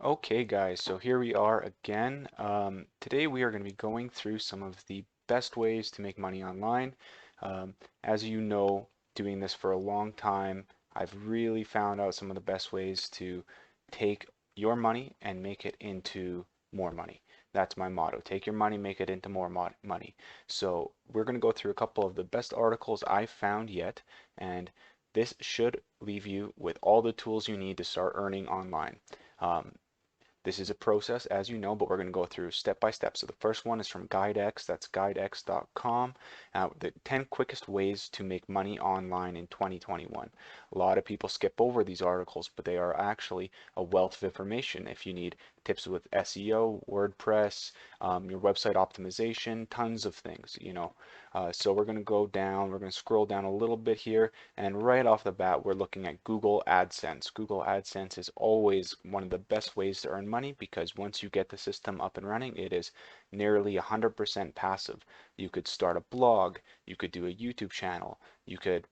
Okay, guys, so here we are again. Today we are going to be going through some of the best ways to make money online. As you know, doing this for a long time, I've really found out some of the best ways to take your money and make it into more money. That's my motto. Take your money, make it into more money. So we're going to go through a couple of the best articles I've found yet, and this should leave you with all the tools you need to start earning online. Um, this is a process, as you know, but we're going to go through step by step. So the first one is from GuideX, that's guidex.com. The 10 quickest ways to make money online in 2021. A lot of people skip over these articles, but they are actually a wealth of information. If you need tips with SEO, WordPress, your website optimization, tons of things, so we're going to go down, we're going to scroll down a little bit here, and right off the bat, we're looking at Google AdSense. Google AdSense is always one of the best ways to earn money because once you get the system up and running, it is nearly 100% passive. You could start a blog, you could do a YouTube channel, you could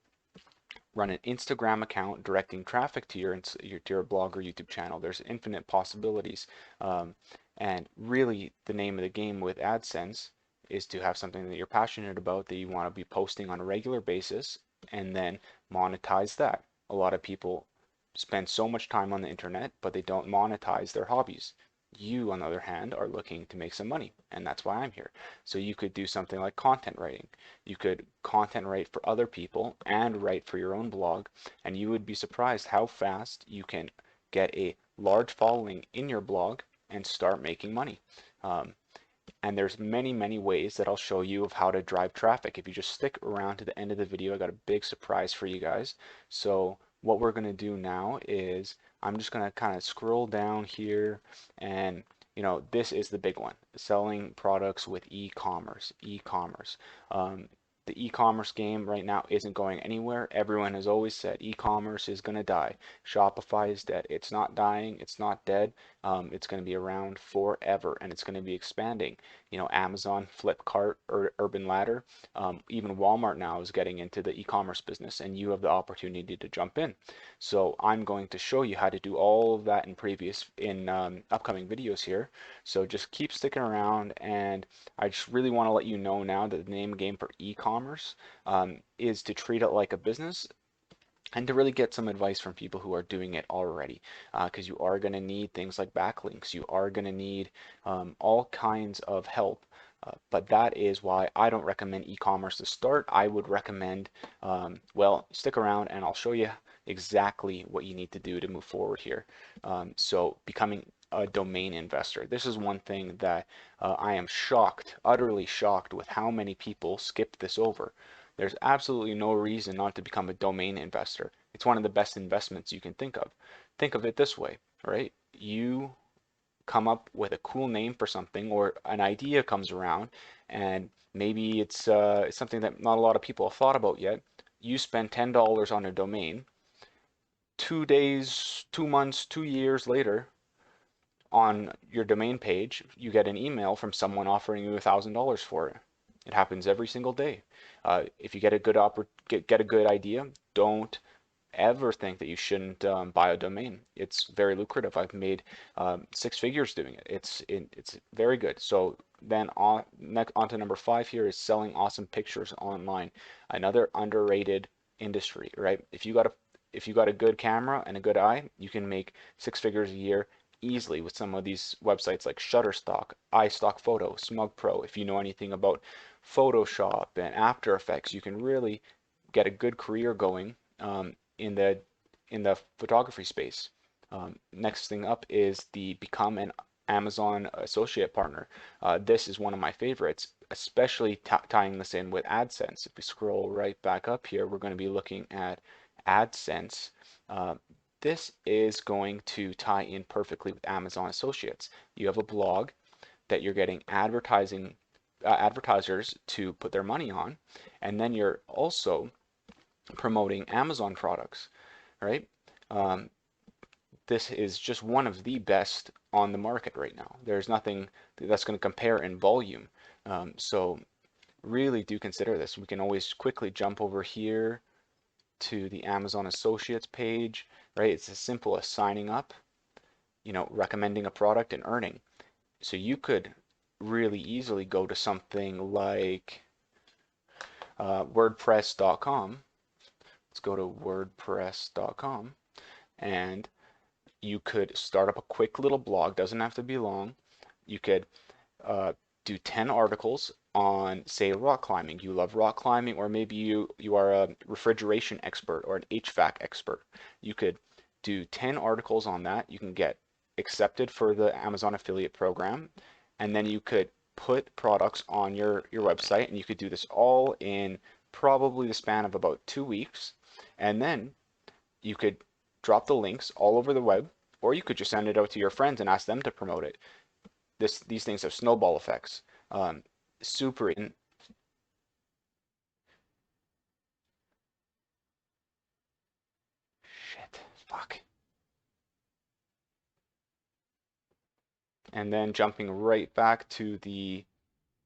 run an Instagram account directing traffic to your blog or YouTube channel. There's infinite possibilities. Um, and really, the name of the game with AdSense is to have something that you're passionate about that you want to be posting on a regular basis and then monetize that. A lot of people spend so much time on the internet, but they don't monetize their hobbies. You, on the other hand, are looking to make some money, and that's why I'm here. So you could do something like content writing. You could content write for other people and write for your own blog, and you would be surprised how fast you can get a large following in your blog and start making money. Um, and there's many ways that I'll show you of how to drive traffic. If you just stick around to the end of the video, I got a big surprise for you guys. So what we're going to do now is I'm just going to kind of scroll down here, and this is the big one, selling products with e-commerce. The e-commerce game right now isn't going anywhere. Everyone has always said e-commerce is going to die. Shopify is dead. It's not dying. It's not dead. It's going to be around forever, and it's going to be expanding. Amazon, Flipkart, or Urban Ladder, even Walmart now is getting into the e-commerce business, and you have the opportunity to jump in. So I'm going to show you how to do all of that in upcoming videos here. So just keep sticking around, and I just really want to let you know now that the name of the game for e-commerce is to treat it like a business and to really get some advice from people who are doing it already, because you are going to need things like backlinks. You are going to need all kinds of help. But that is why I don't recommend e-commerce to start. I would recommend, well, stick around and I'll show you exactly what you need to do to move forward here. So becoming a domain investor. This is one thing that I am shocked, utterly shocked with how many people skip this over. There's absolutely no reason not to become a domain investor. It's one of the best investments you can think of. Think of it this way, right? You come up with a cool name for something, or an idea comes around, and maybe it's something that not a lot of people have thought about yet. You spend $10 on a domain. 2 days, 2 months, 2 years later, on your domain page, you get an email from someone offering you $1,000 for it. It happens every single day. If you get a get a good idea, don't ever think that you shouldn't buy a domain. It's very lucrative. I've made 6 figures doing it. It's very good. So then on to number 5 here is selling awesome pictures online. Another underrated industry, right? If you got a good camera and a good eye, you can make 6 figures a year easily with some of these websites like Shutterstock, iStock Photo, Smug Pro. If you know anything about Photoshop and After Effects, you can really get a good career going in the photography space. Next thing up is the become an Amazon associate partner. This is one of my favorites, especially tying this in with AdSense. If we scroll right back up here, we're going to be looking at AdSense. Uh, this is going to tie in perfectly with Amazon Associates. You have a blog that you're getting advertisers to put their money on, and then you're also promoting Amazon products, right? Um, this is just one of the best on the market right now. There's nothing that's going to compare in volume. So really do consider this. We can always quickly jump over here to the Amazon Associates page, right? It's as simple as signing up, recommending a product and earning. So you could really easily go to something like WordPress.com. Let's go to WordPress.com, and you could start up a quick little blog. Doesn't have to be long. You could uh, do 10 articles on, say, rock climbing. You love rock climbing, or maybe you are a refrigeration expert or an HVAC expert. You could do 10 articles on that. You can get accepted for the Amazon affiliate program, and then you could put products on your website, and you could do this all in probably the span of about 2 weeks. And then you could drop the links all over the web, or you could just send it out to your friends and ask them to promote it. These things have snowball effects. Um, super in, shit, fuck. And then jumping right back to the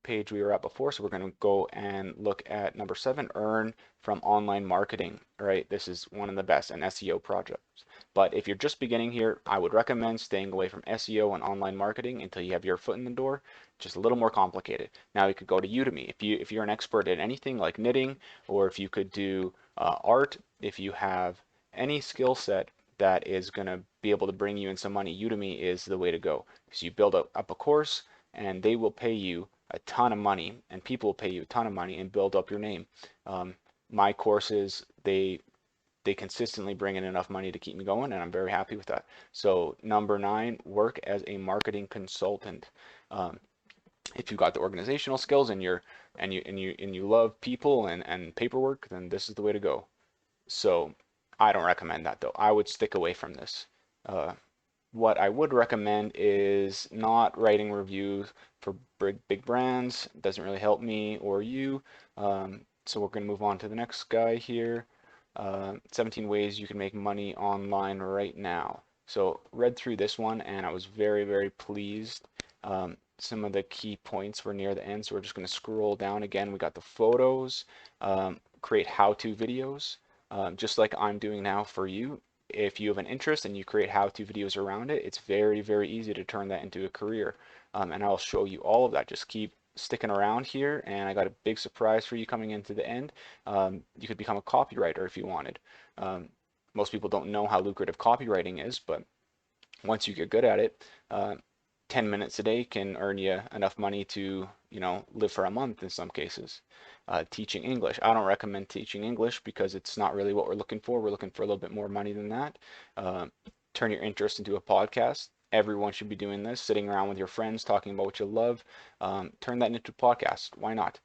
page we were at before. So we're going to go and look at number 7, earn from online marketing, right? This is one of the best, an SEO projects. But if you're just beginning here, I would recommend staying away from SEO and online marketing until you have your foot in the door. Just a little more complicated. Now you could go to Udemy. If you're an expert at anything like knitting, or if you could do art, if you have any skill set that is going to be able to bring you in some money, Udemy is the way to go. So you build up a course, and they will pay you a ton of money, and people will pay you a ton of money and build up your name. My courses, they consistently bring in enough money to keep me going, and I'm very happy with that. So number 9, work as a marketing consultant. Um, if you've got the organizational skills and you love people and paperwork, then this is the way to go. So I don't recommend that though. I would stick away from this. Uh, what I would recommend is not writing reviews for big brands. It doesn't really help me or you. So we're going to move on to the next guy here. 17 ways you can make money online right now. So read through this one and I was very, very pleased. Some of the key points were near the end, so we're just going to scroll down again. We got the photos, create how-to videos, just like I'm doing now for you. If you have an interest and you create how-to videos around it, it's very, very easy to turn that into a career. And I'll show you all of that. Just keep sticking around here, and I got a big surprise for you coming into the end. You could become a copywriter if you wanted. Most people don't know how lucrative copywriting is, but once you get good at it, 10 minutes a day can earn you enough money to, live for a month in some cases. Teaching English. I don't recommend teaching English because it's not really what we're looking for. We're looking for a little bit more money than that. Turn your interest into a podcast. Everyone should be doing this, sitting around with your friends, talking about what you love. Turn that into a podcast. Why not?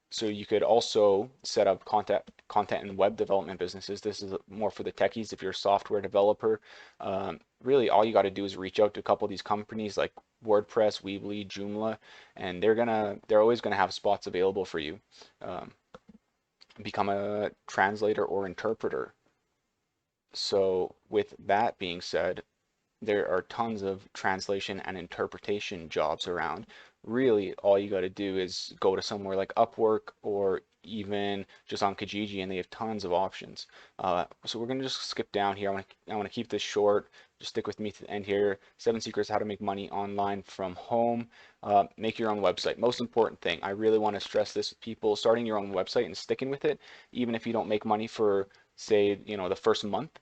So you could also set up content and web development businesses. This is more for the techies. If you're a software developer, really all you got to do is reach out to a couple of these companies like WordPress, Weebly, Joomla, and they're always gonna have spots available for you. Um, Become a translator or interpreter. So with that being said, there are tons of translation and interpretation jobs around. Really, all you got to do is go to somewhere like Upwork or even just on Kijiji, and they have tons of options. So we're gonna just skip down here. I want to keep this short. Just stick with me to the end here. 7 secrets how to make money online from home. Make your own website. Most important thing. I really want to stress this with people. Starting your own website and sticking with it, even if you don't make money for, say, the first month,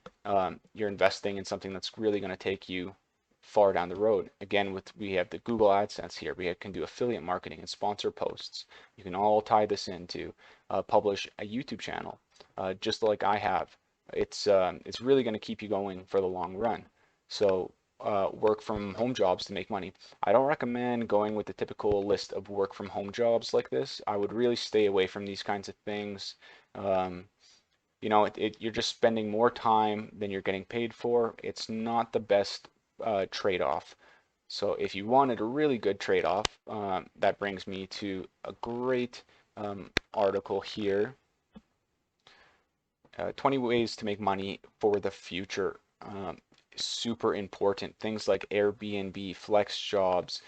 you're investing in something that's really going to take you far down the road. Again, we have the Google AdSense here. We can do affiliate marketing and sponsor posts. You can all tie this into publish a YouTube channel, just like I have. It's really going to keep you going for the long run. So work from home jobs to make money. I don't recommend going with the typical list of work from home jobs like this. I would really stay away from these kinds of things. Um, you're just spending more time than you're getting paid for. It's not the best trade-off. So if you wanted a really good trade-off, that brings me to a great article here. 20 ways to make money for the future. Super important. Things like Airbnb, flex jobs,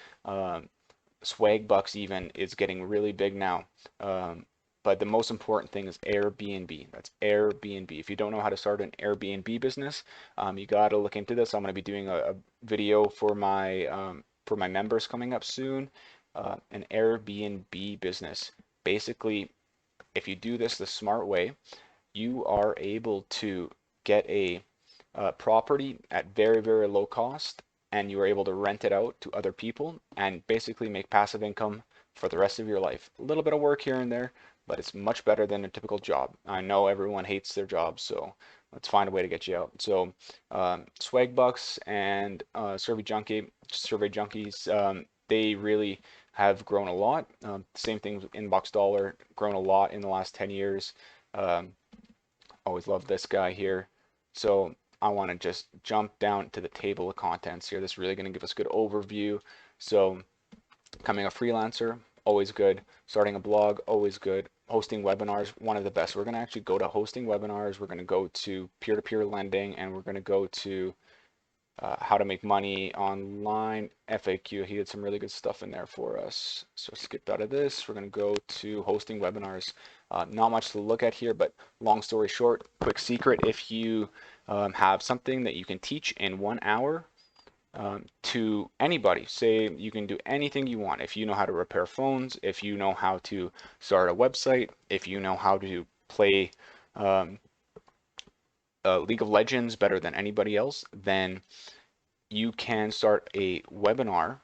swag bucks even is getting really big now. but the most important thing is Airbnb. That's Airbnb. If you don't know how to start an Airbnb business, you got to look into this. I'm going to be doing a video for my members coming up soon. An Airbnb business. Basically, if you do this the smart way, you are able to get a property at very, very low cost, and you are able to rent it out to other people and basically make passive income for the rest of your life. A little bit of work here and there, but it's much better than a typical job. I know everyone hates their jobs, so let's find a way to get you out. So Swag Bucks and Survey Junkies, they really have grown a lot. Same thing with Inbox Dollar, grown a lot in the last 10 years. Always love this guy here. So I want to just jump down to the table of contents here. This is really going to give us a good overview. So becoming a freelancer, always good. Starting a blog, always good. Hosting webinars, one of the best. We're going to actually go to hosting webinars. We're going to go to peer-to-peer lending, and we're going to go to how to make money online, FAQ. He had some really good stuff in there for us. So skip out of this. We're going to go to hosting webinars. Not much to look at here, but long story short, quick secret. If you have something that you can teach in 1 hour to anybody, say you can do anything you want. If you know how to repair phones, if you know how to start a website, if you know how to play League of Legends better than anybody else, then you can start a webinar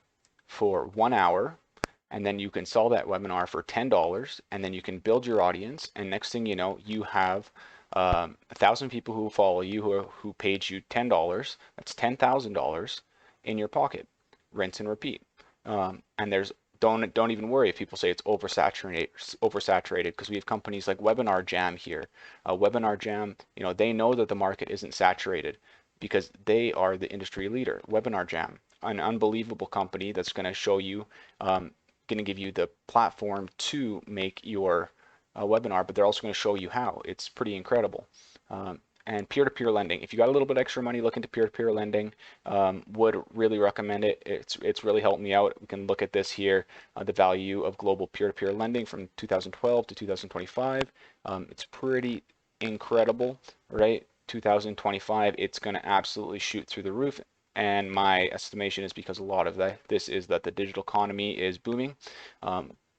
for 1 hour, and then you can sell that webinar for $10, and then you can build your audience, and next thing you know, you have 1,000 people who follow you who paid you $10. That's $10,000 in your pocket. Rinse and repeat. And there's don't even worry if people say it's oversaturated, because we have companies like Webinar Jam here. Webinar Jam, they know that the market isn't saturated because they are the industry leader. Webinar Jam, an unbelievable company that's going to show you, going to give you the platform to make your webinar, but they're also going to show you how. It's pretty incredible. And peer-to-peer lending. If you got a little bit extra money, look into peer-to-peer lending. Would really recommend it. It's really helped me out. We can look at this here, the value of global peer-to-peer lending from 2012 to 2025. It's pretty incredible, right? 2025, it's going to absolutely shoot through the roof. And my estimation is because a lot of this is that the digital economy is booming.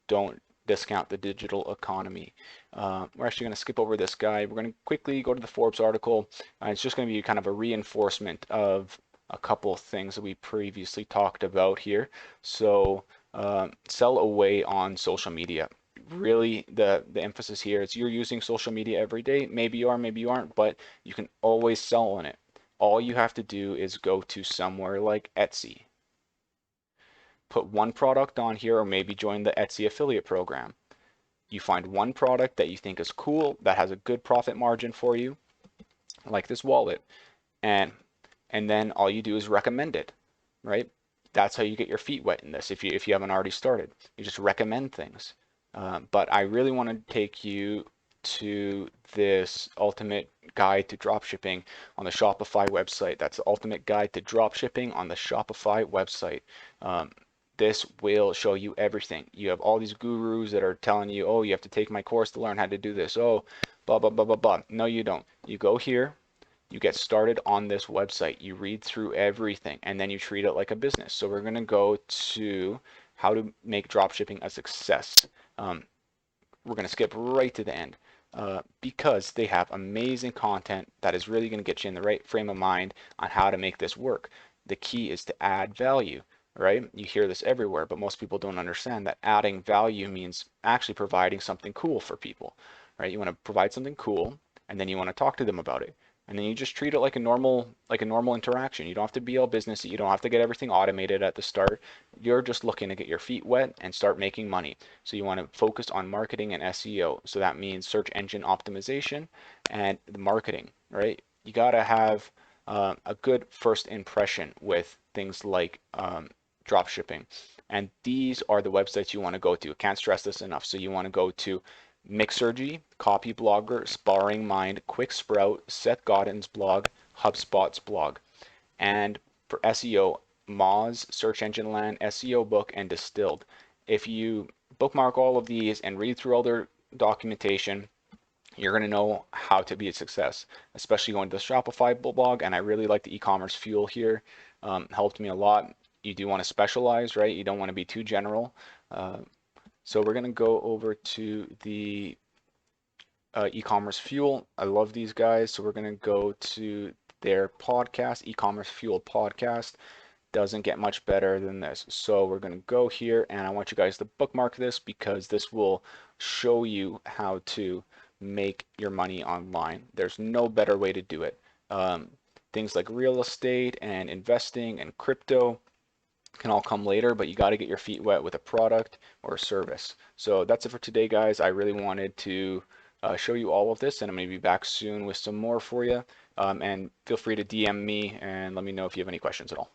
Don't discount the digital economy. We're actually going to skip over this guy. We're going to quickly go to the Forbes article. It's just going to be kind of a reinforcement of a couple of things that we previously talked about here. So sell away on social media. Really, the emphasis here is you're using social media every day. Maybe you are, maybe you aren't, but you can always sell on it. All you have to do is go to somewhere like Etsy. Put one product on here, or maybe join the Etsy affiliate program. You find one product that you think is cool, that has a good profit margin for you, like this wallet, and then all you do is recommend it, right? That's how you get your feet wet in this. If you haven't already started, you just recommend things. But I really want to take you to this ultimate guide to dropshipping on the Shopify website. That's the ultimate guide to dropshipping on the Shopify website. This will show you everything. You have all these gurus that are telling you, oh, you have to take my course to learn how to do this. Oh, blah, blah, blah, blah, blah. No, you don't. You go here, you get started on this website, you read through everything, and then you treat it like a business. So we're going to go to how to make dropshipping a success. We're going to skip right to the end because they have amazing content that is really going to get you in the right frame of mind on how to make this work. The key is to add value. Right? You hear this everywhere, but most people don't understand that adding value means actually providing something cool for people, right? You want to provide something cool, and then you want to talk to them about it, and then you just treat it like a normal interaction. You don't have to be all businessy. You don't have to get everything automated at the start. You're just looking to get your feet wet and start making money. So you want to focus on marketing and SEO. So that means search engine optimization and the marketing, right? You got to have a good first impression with things like drop shipping. And these are the websites you want to go to. Can't stress this enough. So you want to go to Mixergy, Copyblogger, Sparring Mind, Quick Sprout, Seth Godin's blog, HubSpot's blog. And for SEO, Moz, Search Engine Land, SEO Book, and Distilled. If you bookmark all of these and read through all their documentation, you're going to know how to be a success, especially going to the Shopify blog. And I really like the e-commerce fuel here. Helped me a lot. You do want to specialize, right? You don't want to be too general. So we're going to go over to the e-commerce fuel. I love these guys. So we're going to go to their podcast, e-commerce fuel podcast. Doesn't get much better than this. So we're going to go here, and I want you guys to bookmark this because this will show you how to make your money online. There's no better way to do it. Things like real estate and investing and crypto can all come later, but you got to get your feet wet with a product or a service. So that's it for today, guys. I really wanted to show you all of this, and I'm going to be back soon with some more for you. And feel free to DM me and let me know if you have any questions at all.